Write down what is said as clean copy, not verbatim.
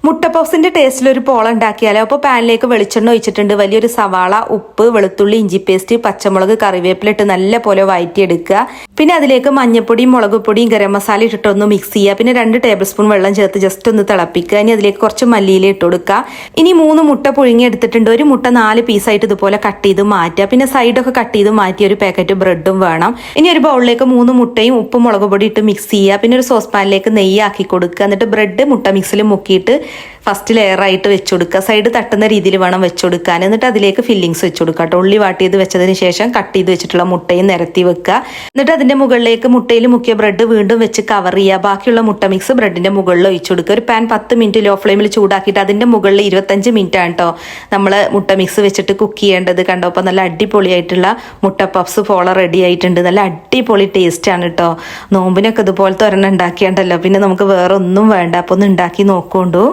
മുട്ട പഫ്സിന്റെ ടേസ്റ്റിൽ ഒരു പോള ഉണ്ടാക്കിയാലോ. അപ്പോൾ പാനിലേക്ക് വെളിച്ചെണ്ണ ഒഴിച്ചിട്ടുണ്ട്. വലിയൊരു സവാള, ഉപ്പ്, വെളുത്തുള്ളി, ഇഞ്ചി പേസ്റ്റ്, പച്ചമുളക്, കറിവേപ്പില ഇട്ട് നല്ല പോലെ വഴറ്റിയെടുക്കുക. പിന്നെ അതിലേക്ക് മഞ്ഞപ്പൊടിയും മുളക് പൊടിയും ഗരം മസാല ഇട്ടിട്ട് ഒന്ന് മിക്സ് ചെയ്യുക. പിന്നെ 2 ടേബിൾ സ്പൂൺ വെള്ളം ചേർത്ത് ജസ്റ്റ് ഒന്ന് തിളപ്പിക്കുക. ഇനി അതിലേക്ക് കുറച്ച് മല്ലിയില ഇട്ട് കൊടുക്കുക. ഇനി 3 മുട്ട പുഴുങ്ങി എടുത്തിട്ടുണ്ട്. ഒരു മുട്ട 4 പീസായിട്ട് ഇതുപോലെ കട്ട് ചെയ്ത് മാറ്റുക. പിന്നെ സൈഡൊക്കെ കട്ട് ചെയ്ത് മാറ്റി ഒരു പാക്കറ്റ് ബ്രെഡും വേണം. ഇനി ഒരു ബൗളിലേക്ക് 3 മുട്ടയും ഉപ്പും മുളക് പൊടി ഇട്ട് മിക്സ് ചെയ്യുക. പിന്നെ ഒരു സോസ് പാനിലേക്ക് നെയ്യ് ആക്കി കൊടുക്കുക. എന്നിട്ട് ബ്രെഡ് മുട്ട മിക്സിൽ മുക്കിയിട്ട് ഫസ്റ്റ് ലെയർ ആയിട്ട് വെച്ച് കൊടുക്കുക. സൈഡ് തട്ടുന്ന രീതിയിൽ വേണം വെച്ച് കൊടുക്കാൻ. എന്നിട്ട് അതിലേക്ക് ഫില്ലിങ്സ് വെച്ച് കൊടുക്കുക കേട്ടോ. ഉള്ളി വാട്ടിയത് വെച്ചതിന് ശേഷം കട്ട് ചെയ്ത് വെച്ചിട്ടുള്ള മുട്ടയും നിരത്തി വെക്കുക. എന്നിട്ട് അതിന്റെ മുകളിലേക്ക് മുട്ടയിൽ മുക്കിയ ബ്രെഡ് വീണ്ടും വെച്ച് കവർ ചെയ്യുക. ബാക്കിയുള്ള മുട്ട മിക്സ് ബ്രെഡിന്റെ മുകളിൽ ഒഴിച്ചു കൊടുക്കുക. ഒരു പാൻ 10 മിനിറ്റ് ലോ ഫ്ലെയിമിൽ ചൂടാക്കിയിട്ട് അതിന്റെ മുകളിൽ 25 മിനിറ്റ് ആണ് കേട്ടോ നമ്മൾ മുട്ട മിക്സ് വെച്ചിട്ട് കുക്ക് ചെയ്യേണ്ടത്. കണ്ടോ, അപ്പോൾ നല്ല അടിപൊളിയായിട്ടുള്ള മുട്ട പഫ്സ് പോള റെഡി ആയിട്ടുണ്ട്. നല്ല അടിപൊളി ടേസ്റ്റ് ആണ് കേട്ടോ. നോമ്പിനൊക്കെ ഇതുപോലത്തെ ഒരെണ്ണം ഉണ്ടാക്കിയാണ്ടല്ലോ പിന്നെ നമുക്ക് വേറെ ഒന്നും വേണ്ട. അപ്പോൾ ഒന്ന് ഉണ്ടാക്കി നോക്കോണ്ടു.